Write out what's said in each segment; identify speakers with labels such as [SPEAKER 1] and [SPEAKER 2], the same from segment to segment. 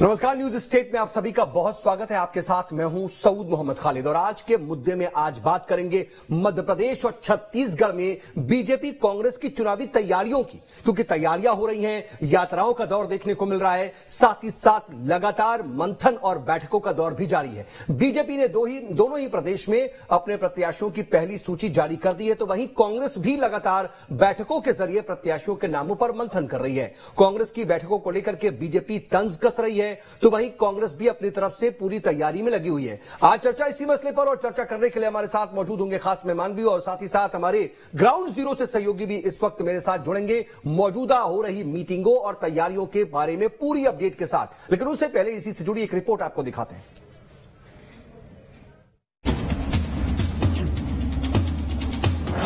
[SPEAKER 1] नमस्कार, news state में आप सभी का बहुत स्वागत है। आपके साथ मैं हूं सऊद मोहम्मद खालिद और आज के मुद्दे में आज बात करेंगे मध्य प्रदेश और छत्तीसगढ़ में बीजेपी कांग्रेस की चुनावी तैयारियों की, क्योंकि तैयारियां हो रही हैं, यात्राओं का दौर देखने को मिल रहा है, साथ ही साथ लगातार मंथन और बैठकों का दौर भी जारी है। बीजेपी ने दोनों ही प्रदेश में अपने प्रत्याशियों की पहली सूची जारी कर दी है, तो वहीं कांग्रेस भी लगातार बैठकों के जरिए प्रत्याशियों के नामों पर मंथन कर रही है। कांग्रेस की बैठकों को लेकर के बीजेपी तंज कस रही है, तो वहीं कांग्रेस भी अपनी तरफ से पूरी तैयारी में लगी हुई है। आज चर्चा इसी मसले पर और चर्चा करने के लिए हमारे साथ मौजूद होंगे खास मेहमान भी और साथ ही साथ हमारे ग्राउंड जीरो से सहयोगी भी इस वक्त मेरे साथ जुड़ेंगे मौजूदा हो रही मीटिंगों और तैयारियों के बारे में पूरी अपडेट के साथ। लेकिन उससे पहले इसी से जुड़ी एक रिपोर्ट आपको दिखाते हैं।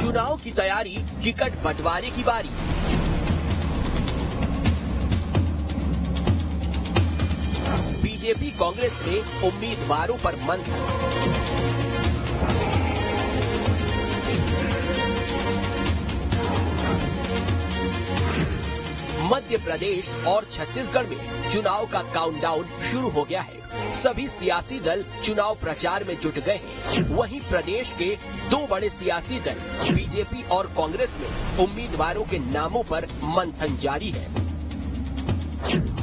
[SPEAKER 2] चुनाव की तैयारी, टिकट बंटवारे की बारी। बीजेपी कांग्रेस में उम्मीदवारों पर मंथन। मध्य प्रदेश और छत्तीसगढ़ में चुनाव का काउंटडाउन शुरू हो गया है। सभी सियासी दल चुनाव प्रचार में जुट गए हैं। वहीं प्रदेश के दो बड़े सियासी दल बीजेपी और कांग्रेस में उम्मीदवारों के नामों पर मंथन जारी है।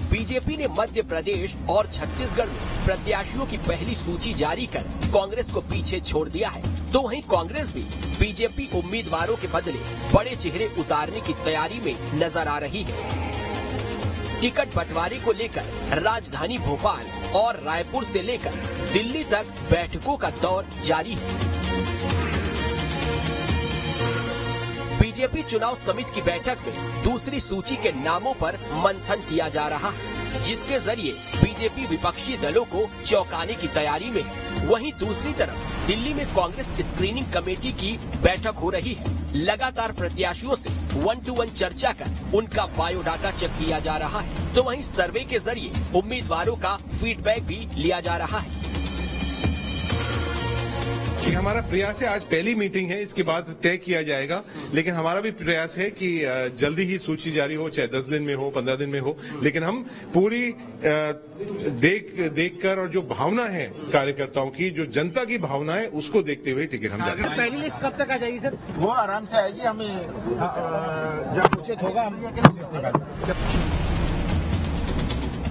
[SPEAKER 2] बीजेपी ने मध्य प्रदेश और छत्तीसगढ़ में प्रत्याशियों की पहली सूची जारी कर कांग्रेस को पीछे छोड़ दिया है, तो वहीं कांग्रेस भी बीजेपी उम्मीदवारों के बदले बड़े चेहरे उतारने की तैयारी में नजर आ रही है। टिकट बंटवारे को लेकर राजधानी भोपाल और रायपुर से लेकर दिल्ली तक बैठकों का दौर जारी है। बीजेपी चुनाव समिति की बैठक में दूसरी सूची के नामों पर मंथन किया जा रहा है, जिसके जरिए बीजेपी विपक्षी दलों को चौंकाने की तैयारी में है। वहीं दूसरी तरफ दिल्ली में कांग्रेस स्क्रीनिंग कमेटी की बैठक हो रही है। लगातार प्रत्याशियों से 1-to-1 चर्चा कर उनका बायोडाटा चेक किया जा रहा है, तो वहीं सर्वे के जरिए उम्मीदवारों का फीडबैक भी लिया जा रहा है।
[SPEAKER 3] हमारा प्रयास है, आज पहली मीटिंग है, इसके बाद तय किया जाएगा, लेकिन हमारा भी प्रयास है कि जल्दी ही सूची जारी हो, चाहे 10 दिन में हो, 15 दिन में हो, लेकिन हम पूरी देखकर और जो भावना है कार्यकर्ताओं की, जो जनता की भावना है, उसको देखते हुए टिकट हम जारी।
[SPEAKER 4] पहली लिस्ट कब तक आ जाएगी सर?
[SPEAKER 5] वो आराम से आएगी, हमें जब उचित होगा हम लिस्ट निकालेंगे।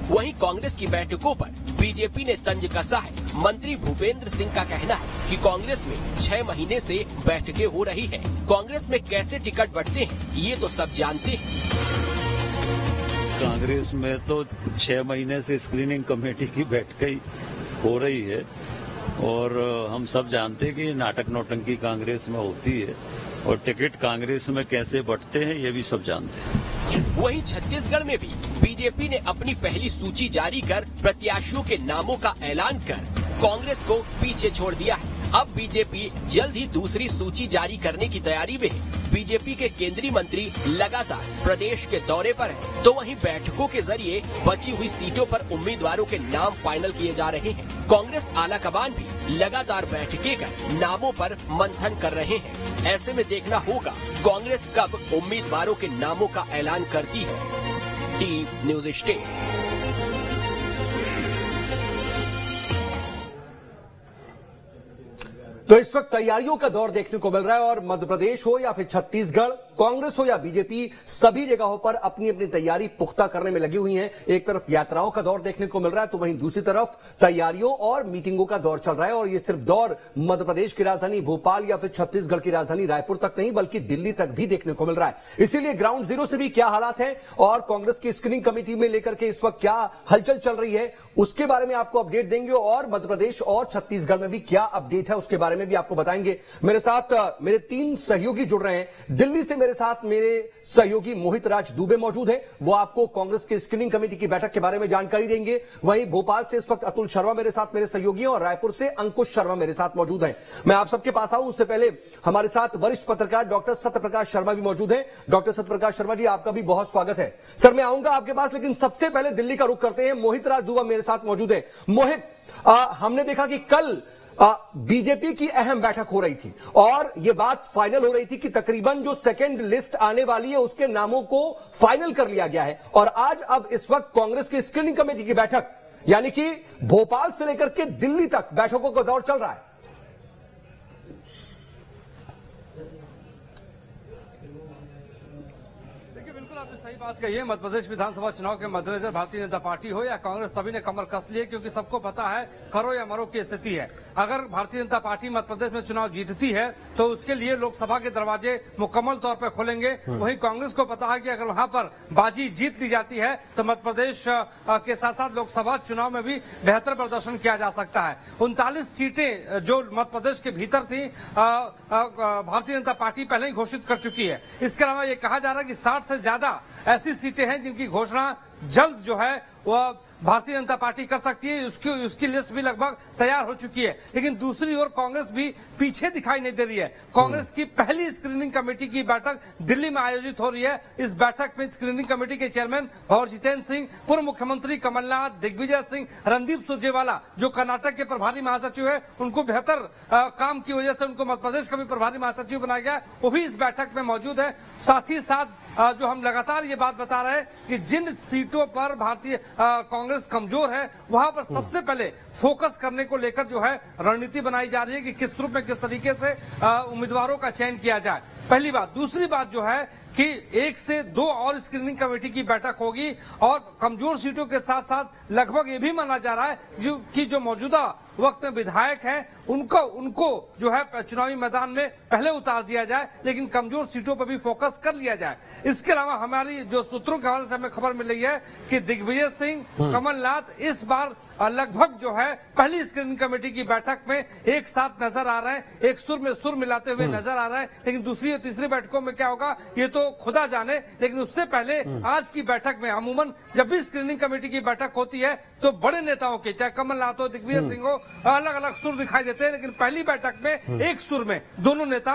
[SPEAKER 2] वहीं कांग्रेस की बैठकों पर बीजेपी ने तंज कसा है। मंत्री भूपेंद्र सिंह का कहना है कि कांग्रेस में 6 महीने से बैठकें हो रही है। कांग्रेस में कैसे टिकट बंटते हैं ये तो सब जानते हैं।
[SPEAKER 6] कांग्रेस में तो 6 महीने से स्क्रीनिंग कमेटी की बैठकें हो रही है और हम सब जानते हैं कि नाटक नौटंकी कांग्रेस में होती है और टिकट कांग्रेस में कैसे बंटते हैं ये भी सब जानते हैं।
[SPEAKER 2] वहीं छत्तीसगढ़ में भी बीजेपी ने अपनी पहली सूची जारी कर प्रत्याशियों के नामों का ऐलान कर कांग्रेस को पीछे छोड़ दिया है। अब बीजेपी जल्द ही दूसरी सूची जारी करने की तैयारी में है। बीजेपी के केंद्रीय मंत्री लगातार प्रदेश के दौरे पर हैं, तो वहीं बैठकों के जरिए बची हुई सीटों पर उम्मीदवारों के नाम फाइनल किए जा रहे हैं। कांग्रेस आलाकमान भी लगातार बैठकें कर नामों पर मंथन कर रहे हैं। ऐसे में देखना होगा कांग्रेस कब उम्मीदवारों के नामों का ऐलान करती है। Team news state.
[SPEAKER 1] तो इस वक्त तैयारियों का दौर देखने को मिल रहा है और मध्य प्रदेश हो या फिर छत्तीसगढ़, कांग्रेस हो या बीजेपी, सभी जगहों पर अपनी अपनी तैयारी पुख्ता करने में लगी हुई हैं। एक तरफ यात्राओं का दौर देखने को मिल रहा है, तो वहीं दूसरी तरफ तैयारियों और मीटिंगों का दौर चल रहा है। और ये सिर्फ दौर मध्य प्रदेश की राजधानी भोपाल या फिर छत्तीसगढ़ की राजधानी रायपुर तक नहीं, बल्कि दिल्ली तक भी देखने को मिल रहा है। इसीलिए ग्राउंड जीरो से भी क्या हालात है और कांग्रेस की स्क्रीनिंग कमेटी में लेकर के इस वक्त क्या हलचल चल रही है, उसके बारे में आपको अपडेट देंगे और मध्य प्रदेश और छत्तीसगढ़ में भी क्या अपडेट है उसके बारे में भी आपको बताएंगे। मेरे साथ मेरे 3 सहयोगी जुड़ रहे हैं। दिल्ली से मेरे साथ मेरे सहयोगी मोहित राज दुबे मौजूद हैं, वो आपको कांग्रेस की स्क्रीनिंग कमेटी की बैठक के बारे में जानकारी देंगे। वहीं भोपाल से इस वक्त अतुल शर्मा मेरे साथ मेरे सहयोगी हैं और रायपुर से अंकुश शर्मा मेरे साथ मौजूद हैं। मैं आप सबके पास आऊं उससे पहले हमारे साथ वरिष्ठ पत्रकार डॉक्टर सत्यप्रकाश शर्मा भी मौजूद हैं। डॉक्टर सत्यप्रकाश शर्मा जी, आपका भी बहुत स्वागत है। सर, मैं आऊंगा आपके पास, लेकिन सबसे पहले दिल्ली का रुख करते हैं। मोहित राज दुबे मेरे साथ मौजूद है। मोहित, हमने देखा कि कल बीजेपी की अहम बैठक हो रही थी और यह बात फाइनल हो रही थी कि तकरीबन जो सेकंड लिस्ट आने वाली है उसके नामों को फाइनल कर लिया गया है और आज अब इस वक्त कांग्रेस की स्क्रीनिंग कमेटी की बैठक यानी कि भोपाल से लेकर के दिल्ली तक बैठकों का दौर चल रहा है।
[SPEAKER 4] सही बात कही है। मध्य प्रदेश विधानसभा चुनाव के मद्देनजर भारतीय जनता पार्टी हो या कांग्रेस, सभी ने कमर कस लिए, क्योंकि सबको पता है करो या मरो की स्थिति है। अगर भारतीय जनता पार्टी मध्य प्रदेश में चुनाव जीतती है तो उसके लिए लोकसभा के दरवाजे मुकम्मल तौर पर खोलेंगे। वहीं कांग्रेस को पता है कि अगर वहां पर बाजी जीत ली जाती है तो मध्य प्रदेश के साथ साथ लोकसभा चुनाव में भी बेहतर प्रदर्शन किया जा सकता है। 39 सीटें जो मध्य प्रदेश के भीतर थी भारतीय जनता पार्टी पहले ही घोषित कर चुकी है। इसके अलावा ये कहा जा रहा है कि 60 से ज्यादा ऐसी सीटें हैं जिनकी घोषणा जल्द जो है वह भारतीय जनता पार्टी कर सकती है। उसकी लिस्ट भी लगभग तैयार हो चुकी है। लेकिन दूसरी ओर कांग्रेस भी पीछे दिखाई नहीं दे रही है। कांग्रेस की पहली स्क्रीनिंग कमेटी की बैठक दिल्ली में आयोजित हो रही है। इस बैठक में स्क्रीनिंग कमेटी के चेयरमैन और जितेंद्र सिंह, पूर्व मुख्यमंत्री कमलनाथ, दिग्विजय सिंह, रणदीप सुरजेवाला जो कर्नाटक के प्रभारी महासचिव है, उनको बेहतर काम की वजह से उनको मध्य प्रदेश का भी प्रभारी महासचिव बनाया गया, वो भी इस बैठक में मौजूद है। साथ ही साथ जो हम लगातार ये बात बता रहे हैं कि जिन सीटों पर भारतीय कांग्रेस कमजोर है वहां पर सबसे पहले फोकस करने को लेकर जो है रणनीति बनाई जा रही है कि किस रूप में किस तरीके से उम्मीदवारों का चयन किया जाए। पहली बात। दूसरी बात जो है कि 1 से 2 और स्क्रीनिंग कमेटी की बैठक होगी और कमजोर सीटों के साथ साथ लगभग ये भी माना जा रहा है कि जो मौजूदा वक्त में विधायक हैं उनको जो है चुनावी मैदान में पहले उतार दिया जाए, लेकिन कमजोर सीटों पर भी फोकस कर लिया जाए। इसके अलावा हमारी जो सूत्रों के हवाले से हमें खबर मिल रही है कि दिग्विजय सिंह, कमलनाथ इस बार लगभग जो है पहली स्क्रीनिंग कमेटी की बैठक में एक साथ नजर आ रहे हैं, एक सुर में सुर मिलाते हुए नजर आ रहे हैं। लेकिन दूसरी और तीसरी बैठकों में क्या होगा ये तो खुदा जाने। लेकिन उससे पहले आज की बैठक में अमूमन जब भी स्क्रीनिंग कमेटी की बैठक होती है तो बड़े नेताओं के, चाहे कमलनाथ हो, दिग्विजय सिंह हो, अलग अलग सुर दिखाई देते हैं। लेकिन पहली बैठक में एक सुर में दोनों नेता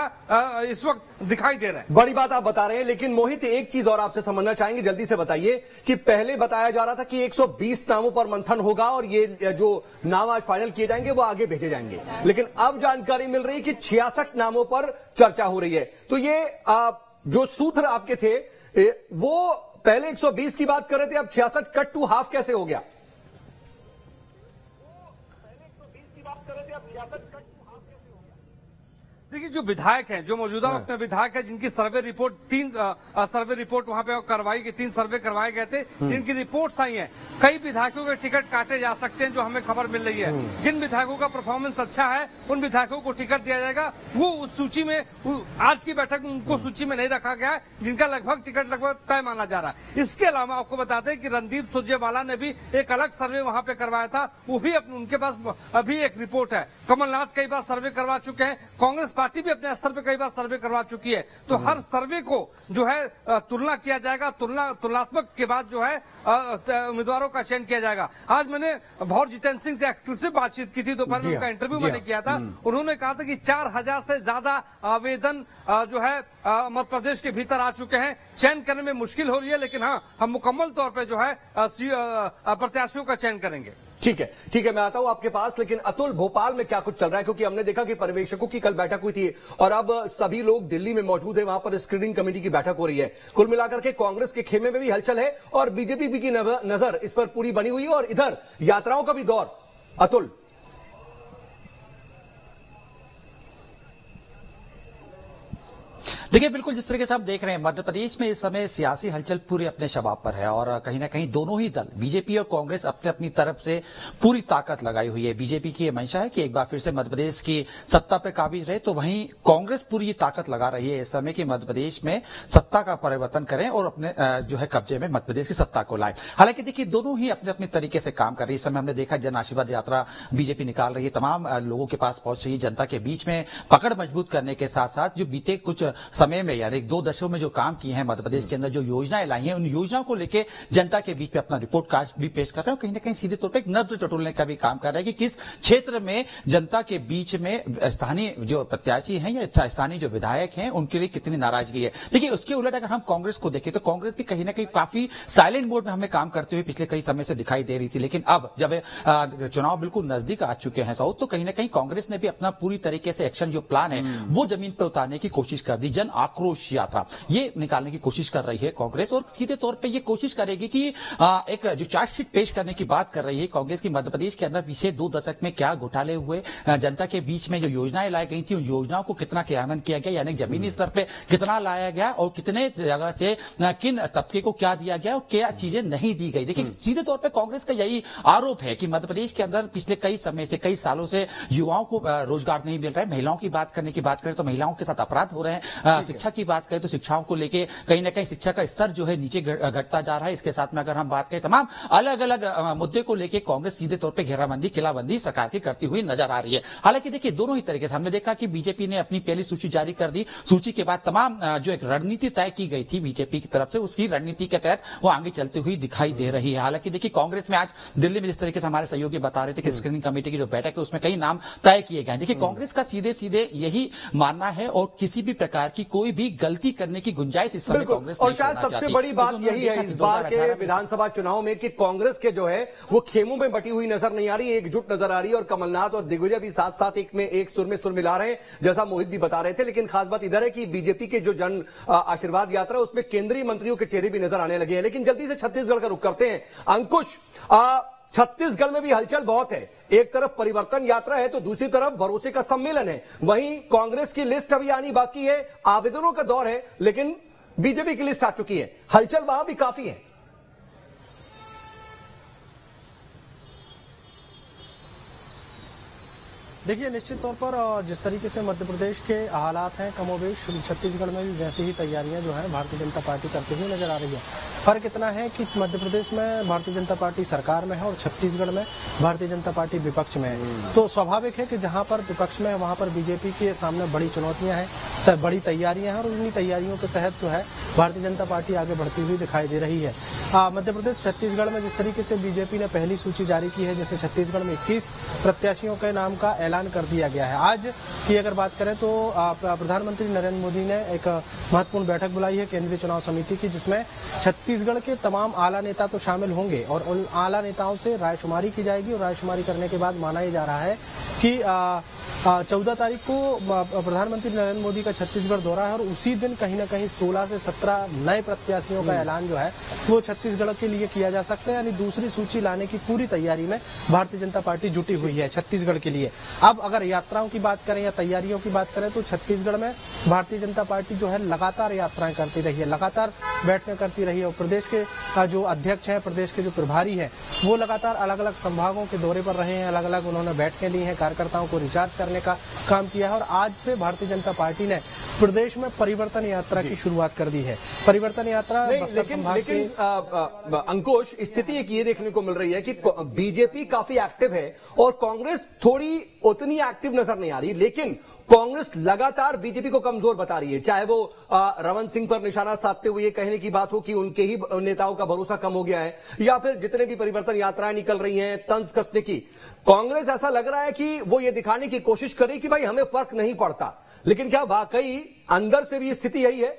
[SPEAKER 4] इस वक्त दिखाई दे रहे हैं।
[SPEAKER 1] बड़ी बात आप बता रहे हैं। लेकिन मोहित, एक चीज और आपसे समझना चाहेंगे, जल्दी से बताइए कि पहले बताया जा रहा था कि 120 नामों पर मंथन होगा और ये जो नाम आज फाइनल किए जाएंगे वो आगे भेजे जाएंगे। लेकिन अब जानकारी मिल रही है कि 66 नामों पर चर्चा हो रही है। तो ये जो सूत्र आपके थे वो पहले 120 की बात कर रहे थे, अब 66 कट टू हाफ कैसे हो गया?
[SPEAKER 4] देखिए, जो विधायक हैं, जो मौजूदा वक्त में विधायक है, जिनकी सर्वे रिपोर्ट 3 सर्वे रिपोर्ट वहां पे करवाई गई, 3 सर्वे करवाए गए थे, जिनकी रिपोर्ट्स आई हैं, कई विधायकों के टिकट काटे जा सकते हैं, जो हमें खबर मिल रही है। जिन विधायकों का परफॉर्मेंस अच्छा है उन विधायकों को टिकट दिया जाएगा। वो उस सूची में आज की बैठक में उनको सूची में नहीं रखा गया है, जिनका लगभग टिकट लगभग तय माना जा रहा है। इसके अलावा आपको बता दें कि रणदीप सुरजेवाला ने भी एक अलग सर्वे वहां पे करवाया था, वो भी उनके पास अभी एक रिपोर्ट है। कमलनाथ कई बार सर्वे करवा चुके हैं, कांग्रेस पार्टी भी अपने स्तर पे कई बार सर्वे करवा चुकी है। तो हर सर्वे को जो है तुलना किया जाएगा, तुलनात्मक के बाद जो है उम्मीदवारों का चयन किया जाएगा। आज मैंने भौर जितेंद्र सिंह से एक्सक्लूसिव बातचीत की थी, दोपहर में उनका इंटरव्यू मैंने किया था। उन्होंने कहा था कि 4000 से ज्यादा आवेदन जो है मध्य प्रदेश के भीतर आ चुके हैं। चयन करने में मुश्किल हो रही है, लेकिन हाँ, हम मुकम्मल तौर पर जो है प्रत्याशियों का चयन करेंगे।
[SPEAKER 1] ठीक है, मैं आता हूं आपके पास। लेकिन अतुल, भोपाल में क्या कुछ चल रहा है? क्योंकि हमने देखा कि पर्यवेक्षकों की कल बैठक हुई थी और अब सभी लोग दिल्ली में मौजूद है, वहां पर स्क्रीनिंग कमेटी की बैठक हो रही है। कुल मिलाकर के कांग्रेस के खेमे में भी हलचल है और बीजेपी की नजर इस पर पूरी बनी हुई है और इधर यात्राओं का भी दौर। अतुल,
[SPEAKER 7] देखिए, बिल्कुल जिस तरीके से आप देख रहे हैं, मध्य प्रदेश में इस समय सियासी हलचल पूरे अपने शबाब पर है और कहीं ना कहीं दोनों ही दल, बीजेपी और कांग्रेस, अपने अपनी तरफ से पूरी ताकत लगाई हुई है। बीजेपी की यह मंशा है कि एक बार फिर से मध्य प्रदेश की सत्ता पर काबिज रहे, तो वहीं कांग्रेस पूरी ताकत लगा रही है इस समय कि मध्य प्रदेश में सत्ता का परिवर्तन करें और अपने जो है कब्जे में मध्य प्रदेश की सत्ता को लाए। हालांकि देखिए, दोनों ही अपने अपने तरीके से काम कर रही है। इस समय हमने देखा जन आशीर्वाद यात्रा बीजेपी निकाल रही है, तमाम लोगों के पास पहुंच रही है, जनता के बीच में पकड़ मजबूत करने के साथ साथ जो बीते कुछ समय में, यानी 2 दशकों में जो काम किए हैं मध्य प्रदेश के अंदर, जो योजनाएं लाई हैं, उन योजनाओं को लेकर जनता के बीच में अपना रिपोर्ट कार्ड भी पेश कर रहे हैं और कहीं ना कहीं सीधे तौर पर एक नब्ज टटोलने का भी काम कर रहे हैं कि किस क्षेत्र में जनता के बीच में स्थानीय जो प्रत्याशी हैं या स्थानीय जो विधायक हैं उनके लिए कितनी नाराजगी है। देखिए, उसके उलट अगर हम कांग्रेस को देखें तो कांग्रेस भी कहीं ना कहीं काफी साइलेंट मोड में हमें काम करते हुए पिछले कई समय से दिखाई दे रही थी। लेकिन अब जब चुनाव बिल्कुल नजदीक आ चुके हैं साउथ, तो कहीं ना कहीं कांग्रेस ने भी अपना पूरी तरीके से एक्शन जो प्लान है वो जमीन पर उतारने की कोशिश कर दी। जन आक्रोश यात्रा ये निकालने की कोशिश कर रही है कांग्रेस, और सीधे तौर पे ये कोशिश करेगी कि एक जो चार्जशीट पेश करने की बात कर रही है कांग्रेस की मध्य प्रदेश के अंदर पिछले 2 दशक में क्या घोटाले हुए, जनता के बीच में जो योजनाएं लाई गई थी उन योजनाओं को कितना क्रियान्वयन किया गया, यानी जमीनी स्तर पे कितना लाया गया और कितने जगह से किन तबके को क्या दिया गया और क्या चीजें नहीं दी गई। देखिए सीधे तौर पे कांग्रेस का यही आरोप है कि मध्य प्रदेश के अंदर पिछले कई समय से, कई सालों से युवाओं को रोजगार नहीं मिल रहा है। महिलाओं की बात करें तो महिलाओं के साथ अपराध हो रहे हैं। शिक्षा की बात करें तो शिक्षाओं को लेकर कहीं ना कहीं शिक्षा का स्तर जो है नीचे घटता जा रहा है। इसके साथ में अगर हम बात करें तमाम अलग अलग मुद्दे को लेकर कांग्रेस सीधे तौर पर घेराबंदी, किलाबंदी सरकार की करती हुई नजर आ रही है। हालांकि देखिए दोनों ही तरीके से हमने देखा कि बीजेपी ने अपनी पहली सूची जारी कर दी। सूची के बाद तमाम जो एक रणनीति तय की गई थी बीजेपी की तरफ से, उसकी रणनीति के तहत वो आगे चलती हुई दिखाई दे रही है। हालांकि देखिए कांग्रेस में आज दिल्ली में जिस तरीके से हमारे सहयोगी बता रहे थे कि स्क्रीनिंग कमेटी की जो बैठक है उसमें कई नाम तय किए गए। देखिए कांग्रेस का सीधे सीधे यही मानना है और किसी भी प्रकार की कोई भी गलती करने की गुंजाइश इस समय कांग्रेस
[SPEAKER 1] और शायद सबसे बड़ी बात यही है इस बार के विधानसभा चुनाव में कि कांग्रेस के जो है वो खेमों में बटी हुई नजर नहीं आ रही, एकजुट नजर आ रही है। और कमलनाथ और दिग्विजय भी साथ साथ एक सुर में सुर मिला रहे हैं, जैसा मोहित भी बता रहे थे। लेकिन खास बात इधर है कि बीजेपी के जो जन आशीर्वाद यात्रा उसमें केंद्रीय मंत्रियों के चेहरे भी नजर आने लगे हैं। लेकिन जल्दी से छत्तीसगढ़ का रुख करते हैं। अंकुश, छत्तीसगढ़ में भी हलचल बहुत है। एक तरफ परिवर्तन यात्रा है तो दूसरी तरफ भरोसे का सम्मेलन है। वहीं कांग्रेस की लिस्ट अभी आनी बाकी है, आवेदनों का दौर है, लेकिन बीजेपी की लिस्ट आ चुकी है। हलचल वहां भी काफी है।
[SPEAKER 5] देखिए निश्चित तौर पर जिस तरीके से मध्य प्रदेश के हालात हैं कमोबेश छत्तीसगढ़ में भी वैसी ही तैयारियां जो हैं भारतीय जनता पार्टी करती हुई नजर आ रही है। फर्क इतना है कि मध्य प्रदेश में भारतीय जनता पार्टी सरकार में है और छत्तीसगढ़ में भारतीय जनता पार्टी विपक्ष में है। तो स्वाभाविक है कि जहां पर विपक्ष में है वहां पर बीजेपी के सामने बड़ी चुनौतियां हैं, बड़ी तैयारियां हैं और उन्हीं तैयारियों के तहत जो है भारतीय जनता पार्टी आगे बढ़ती हुई दिखाई दे रही है। मध्य प्रदेश छत्तीसगढ़ में जिस तरीके से बीजेपी ने पहली सूची जारी की है, जैसे छत्तीसगढ़ में 21 प्रत्याशियों के नाम का ऐलान कर दिया गया है। आज की अगर बात करें तो प्रधानमंत्री नरेंद्र मोदी ने एक महत्वपूर्ण बैठक बुलाई है केंद्रीय चुनाव समिति की, जिसमें छत्तीसगढ़ के तमाम आला नेता तो शामिल होंगे और उन आला नेताओं से रायशुमारी की जाएगी। और रायशुमारी करने के बाद माना जा रहा है कि 14 तारीख को प्रधानमंत्री नरेंद्र मोदी का छत्तीसगढ़ दौरा है और उसी दिन कहीं न कहीं 16 से 17 नए प्रत्याशियों का ऐलान जो है वो छत्तीसगढ़ के लिए किया जा सकता है। यानी दूसरी सूची लाने की पूरी तैयारी में भारतीय जनता पार्टी जुटी हुई है छत्तीसगढ़ के लिए। अब अगर यात्राओं की बात करें या तैयारियों की बात करें तो छत्तीसगढ़ में भारतीय जनता पार्टी जो है लगातार यात्राएं करती रही है, लगातार बैठकें करती रही है और प्रदेश के जो अध्यक्ष हैं, प्रदेश के जो प्रभारी हैं, वो लगातार अलग अलग संभागों के दौरे पर रहे हैं, अलग अलग उन्होंने बैठकें ली हैं, कार्यकर्ताओं को रिचार्ज करने का काम किया है। और आज से भारतीय जनता पार्टी ने प्रदेश में परिवर्तन यात्रा की शुरुआत कर दी है। परिवर्तन यात्रा
[SPEAKER 1] लेकिन अंकुश, स्थिति एक ये देखने को मिल रही है कि बीजेपी काफी एक्टिव है और कांग्रेस थोड़ी उतनी एक्टिव नजर नहीं आ रही, लेकिन कांग्रेस लगातार बीजेपी को कमजोर बता रही है। चाहे वो रमन सिंह पर निशाना साधते हुए ये कहने की बात हो कि उनके ही नेताओं का भरोसा कम हो गया है, या फिर जितने भी परिवर्तन यात्राएं निकल रही हैं तंज कसने की, कांग्रेस ऐसा लग रहा है कि वो ये दिखाने की कोशिश कर रही कि भाई हमें फर्क नहीं पड़ता। लेकिन क्या वाकई अंदर से भी स्थिति यही है?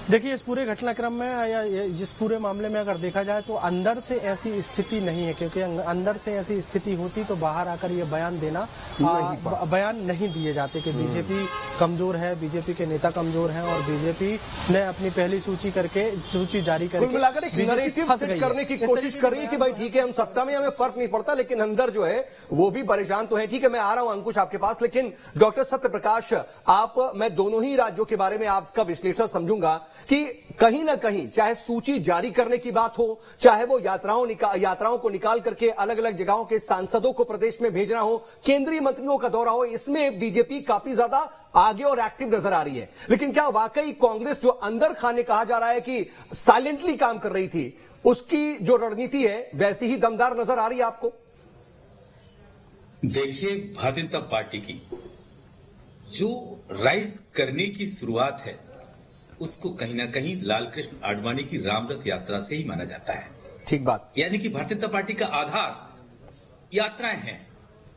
[SPEAKER 5] देखिए इस पूरे घटनाक्रम में या जिस पूरे मामले में अगर देखा जाए तो अंदर से ऐसी स्थिति नहीं है, क्योंकि अंदर से ऐसी स्थिति होती तो बाहर आकर ये बयान देना बयान नहीं दिए जाते कि बीजेपी कमजोर है, बीजेपी के नेता कमजोर हैं और बीजेपी ने अपनी पहली सूची जारी करके
[SPEAKER 1] मिलाकर एक नैरेटिव सेट करने की कोशिश कर रही है कि भाई ठीक है हम सत्ता में, हमें फर्क नहीं पड़ता, लेकिन अंदर जो है वो भी परेशान तो है। ठीक है, मैं आ रहा हूं अंकुश आपके पास, लेकिन डॉक्टर सत्य प्रकाश, मैं दोनों ही राज्यों के बारे में आपका विश्लेषण समझूंगा कि कहीं ना कहीं चाहे सूची जारी करने की बात हो, चाहे वो यात्राओं को निकाल करके अलग अलग जगहों के सांसदों को प्रदेश में भेजना हो, केंद्रीय मंत्रियों का दौरा हो, इसमें बीजेपी काफी ज्यादा आगे और एक्टिव नजर आ रही है। लेकिन क्या वाकई कांग्रेस जो अंदर खाने कहा जा रहा है कि साइलेंटली काम कर रही थी, उसकी जो रणनीति है वैसी ही दमदार नजर आ रही है आपको?
[SPEAKER 8] देखिए, भारतीय जनता पार्टी की जो राइज करने की शुरुआत है उसको कहीं ना कहीं लालकृष्ण आडवाणी की रामरथ यात्रा से ही माना जाता है।
[SPEAKER 1] ठीक बात।
[SPEAKER 8] यानी कि भारतीय जनता पार्टी का आधार यात्राएं हैं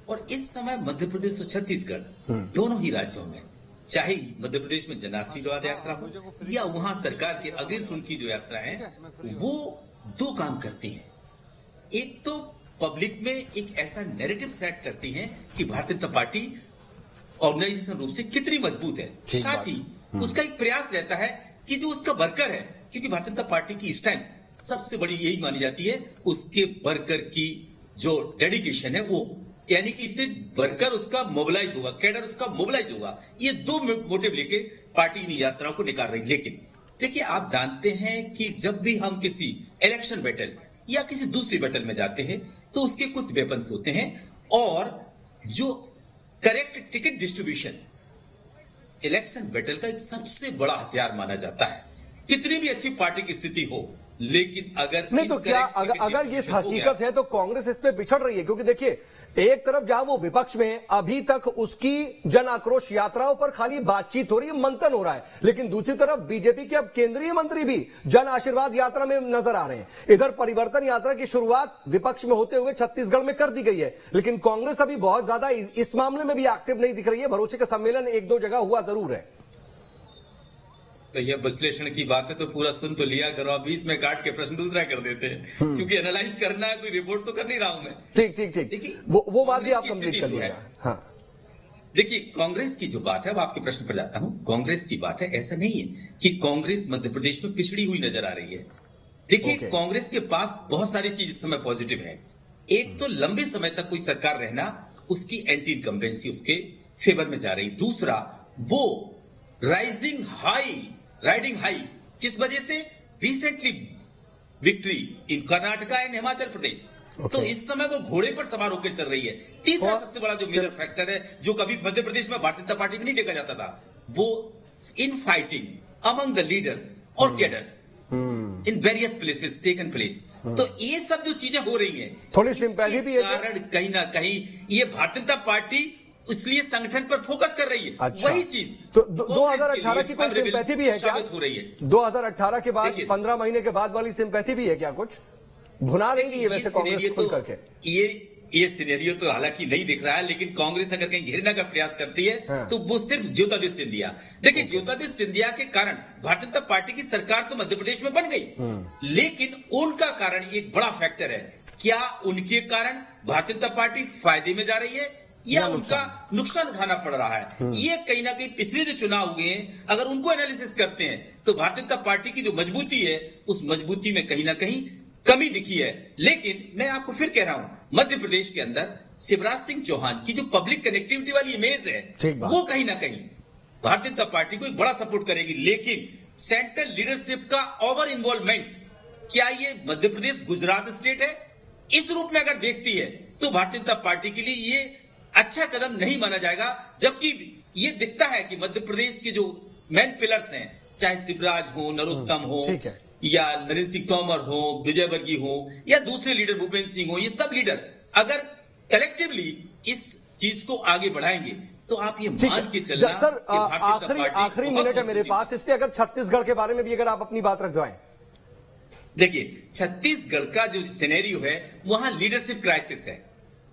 [SPEAKER 8] और इस समय मध्य प्रदेश और छत्तीसगढ़ दोनों ही राज्यों में, चाहे मध्य प्रदेश में जन आशीर्वाद यात्रा हो या वहां सरकार के अगेंस्ट उनकी जो यात्रा है, वो दो काम करती हैं। एक तो पब्लिक में एक ऐसा नैरेटिव सेट करती हैं कि भारतीय जनता पार्टी ऑर्गेनाइजेशन रूप से कितनी मजबूत है। साथ ही उसका एक प्रयास रहता है कि जो उसका वर्कर है, क्योंकि भारतीय जनता पार्टी की स्ट्रेंथ सबसे बड़ी यही मानी जाती है, उसके वर्कर की जो डेडिकेशन है वो, यानी कि इससे वर्कर उसका मोबिलाइज होगा, कैडर उसका मोबिलाइज होगा। ये दो मोटिव लेके पार्टी इन यात्राओं को निकाल रही। लेकिन देखिए, आप जानते हैं कि जब भी हम किसी इलेक्शन बैटल या किसी दूसरी बैटल में जाते हैं तो उसके कुछ वेपन्स होते हैं, और जो correct ticket distribution election battle का एक सबसे बड़ा हथियार माना जाता है। कितनी भी अच्छी पार्टी की स्थिति हो, लेकिन अगर
[SPEAKER 1] नहीं तो क्या अगर ये हकीकत है तो कांग्रेस इस पे बिछड़ रही है? क्योंकि देखिए, एक तरफ जहां वो विपक्ष में अभी तक उसकी जन आक्रोश यात्राओं पर खाली बातचीत हो रही है, मंथन हो रहा है, लेकिन दूसरी तरफ बीजेपी के अब केंद्रीय मंत्री भी जन आशीर्वाद यात्रा में नजर आ रहे हैं। इधर परिवर्तन यात्रा की शुरुआत विपक्ष में होते हुए छत्तीसगढ़ में कर दी गई है, लेकिन कांग्रेस अभी बहुत ज्यादा इस मामले में भी एक्टिव नहीं दिख रही है। भरोसे का सम्मेलन एक दो जगह हुआ जरूर है।
[SPEAKER 8] तो ये विश्लेषण की बात है तो पूरा सुन तो लिया करो, आप बीच में काट के प्रश्न दूसरा कर देते हैं, क्योंकि एनालाइज करना है, कोई रिपोर्ट तो कर नहीं रहा हूं मैं।
[SPEAKER 1] ठीक। देखिए, वो बात भी आप कंप्लीट कर लीजिए। हाँ,
[SPEAKER 8] देखिए, कांग्रेस की जो बात है, अब आपके प्रश्न पर जाता हूं। कांग्रेस की बात है, ऐसा नहीं है कि कांग्रेस मध्य प्रदेश में पिछड़ी हुई नजर आ रही है। देखिए, कांग्रेस के पास बहुत सारी चीज इस समय पॉजिटिव है। एक तो लंबे समय तक कोई सरकार रहना, उसकी एंटी इनकम्बेंसी उसके फेवर में जा रही। दूसरा, वो राइडिंग हाई किस वजह से? Recently victory in Karnataka and Himachal Pradesh. तो इस समय वो घोड़े पर सवार होकर चल रही है। तीसरा सबसे बड़ा जो मेजर फैक्टर है, जो कभी मध्य प्रदेश में भारतीय जनता पार्टी में नहीं देखा जाता था, वो infighting among the leaders और cadres in various places taken place. तो ये सब जो चीजें हो रही हैं,
[SPEAKER 1] थोड़ी सिंपैथी भी है,
[SPEAKER 8] कारण कहीं ना कहीं ये भारतीय जनता पार्टी इसलिए संगठन पर फोकस कर रही है।
[SPEAKER 1] अच्छा।
[SPEAKER 8] वही चीज
[SPEAKER 1] तो 2018 की कोई सिंपैथी भी है क्या?
[SPEAKER 8] हो रही है
[SPEAKER 1] 2018 के बाद 15 महीने के बाद वाली सिंपैथी भी है क्या? कुछ भुना नहीं है वैसे कांग्रेस खुल करके?
[SPEAKER 8] ये सिनेरियो तो हालांकि नहीं दिख रहा है, लेकिन कांग्रेस अगर कहीं घेरने का प्रयास करती है तो वो सिर्फ ज्योतिरादित्य सिंधिया। देखिए, ज्योतिरादित्य सिंधिया के कारण भारतीय जनता पार्टी की सरकार तो मध्य प्रदेश में बन गई, लेकिन उनका कारण एक बड़ा फैक्टर है। क्या उनके कारण भारतीय जनता पार्टी फायदे में जा रही है या उनका नुकसान उठाना पड़ रहा है? ये कहीं ना कहीं पिछले जो चुनाव हुए हैं, अगर उनको एनालिसिस करते हैं तो भारतीय जनता पार्टी की जो मजबूती है, उस मजबूती में कहीं ना कहीं कमी दिखी है। लेकिन मैं आपको फिर कह रहा हूं, मध्य प्रदेश के अंदर शिवराज सिंह चौहान की जो पब्लिक कनेक्टिविटी वाली इमेज है, वो कहीं ना कहीं भारतीय जनता पार्टी को एक बड़ा सपोर्ट करेगी। लेकिन सेंट्रल लीडरशिप का ओवर इन्वॉल्वमेंट, क्या ये मध्य प्रदेश गुजरात स्टेट है? इस रूप में अगर देखती है तो भारतीय जनता पार्टी के लिए ये अच्छा कदम नहीं माना जाएगा। जबकि ये दिखता है कि मध्य प्रदेश के जो मेन पिलर्स हैं, चाहे शिवराज हो, नरोत्तम हो, या नरेंद्र सिंह तोमर हो, विजय वर्गीय हो, या दूसरे लीडर भूपेंद्र सिंह हो, ये सब लीडर अगर कलेक्टिवली इस चीज को आगे बढ़ाएंगे तो आप ये मान के चलना।
[SPEAKER 1] सर, आखिरी मिनट है मेरे पास, इसलिए अगर छत्तीसगढ़ के बारे में भी अगर आप अपनी बात रख जाएं।
[SPEAKER 8] देखिए, छत्तीसगढ़ का जो सिनेरियो है, वहां लीडरशिप क्राइसिस है,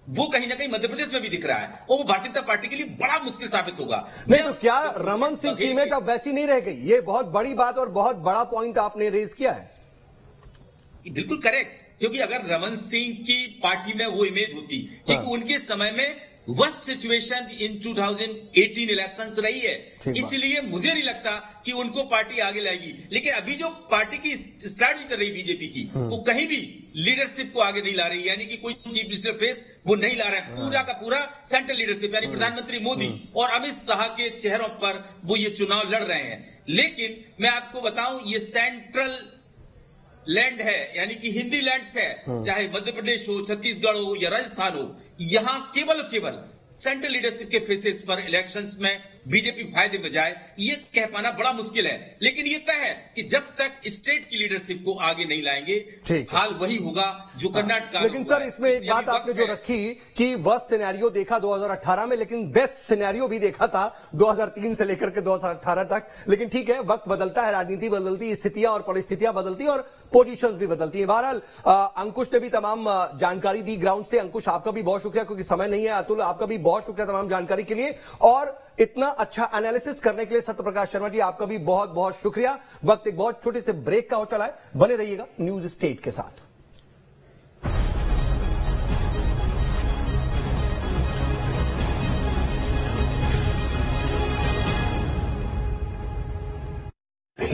[SPEAKER 8] वो कहीं ना कहीं मध्य प्रदेश में भी दिख रहा है, और वो भारतीय जनता पार्टी के लिए बड़ा मुश्किल साबित होगा।
[SPEAKER 1] नहीं तो क्या रमन सिंह की इमेज अब वैसी नहीं रह गई? ये बहुत बड़ी बात और बहुत बड़ा पॉइंट आपने रेज किया है।
[SPEAKER 8] बिल्कुल करेक्ट, क्योंकि अगर रमन सिंह की पार्टी में वो इमेज होती, क्योंकि उनके समय में वर्स्ट सिचुएशन इन 2018 इलेक्शंस रही है, इसलिए मुझे नहीं लगता कि उनको पार्टी आगे लाएगी। लेकिन अभी जो पार्टी की स्ट्रैटेजी चल रही बीजेपी की, वो कहीं भी लीडरशिप को आगे नहीं ला रही, यानी कि कोई चीफ मिनिस्टर फेस वो नहीं ला रहा है। पूरा का पूरा सेंट्रल लीडरशिप, यानी प्रधानमंत्री मोदी और अमित शाह के चेहरों पर वो ये चुनाव लड़ रहे हैं। लेकिन मैं आपको बताऊं, ये सेंट्रल लैंड है, यानी कि हिंदी लैंड्स है, चाहे मध्य प्रदेश हो, छत्तीसगढ़ हो या राजस्थान हो, यहां केवल सेंट्रल लीडरशिप के फेसेस पर इलेक्शंस में बीजेपी फायदे में जाए, ये कह पाना बड़ा मुश्किल है। लेकिन ये तय है कि जब तक स्टेट की लीडरशिप को आगे नहीं लाएंगे, हाल वही होगा जो कर्नाटक।
[SPEAKER 1] लेकिन सर, इसमें एक बात आपने जो रखी कि वर्स्ट सिनेरियो देखा 2018 में, लेकिन बेस्ट सिनेरियो भी देखा था 2003 से लेकर के 2018 तक। लेकिन ठीक है, वक्त बदलता है, राजनीति बदलती, स्थितियां और परिस्थितियां बदलती और पोजीशंस भी बदलती है। बहरहाल अंकुश ने भी तमाम जानकारी दी ग्राउंड से। अंकुश, आपका भी बहुत शुक्रिया, क्योंकि समय नहीं है। अतुल, आपका भी बहुत शुक्रिया तमाम जानकारी के लिए, और इतना अच्छा एनालिसिस करने के लिए सत्य प्रकाश शर्मा जी, आपका भी बहुत बहुत शुक्रिया। वक्त एक बहुत छोटे से ब्रेक का हो चला है, बने रहिएगा न्यूज स्टेट के साथ।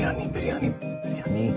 [SPEAKER 9] बिरयानी बिरयानी बिरयानी।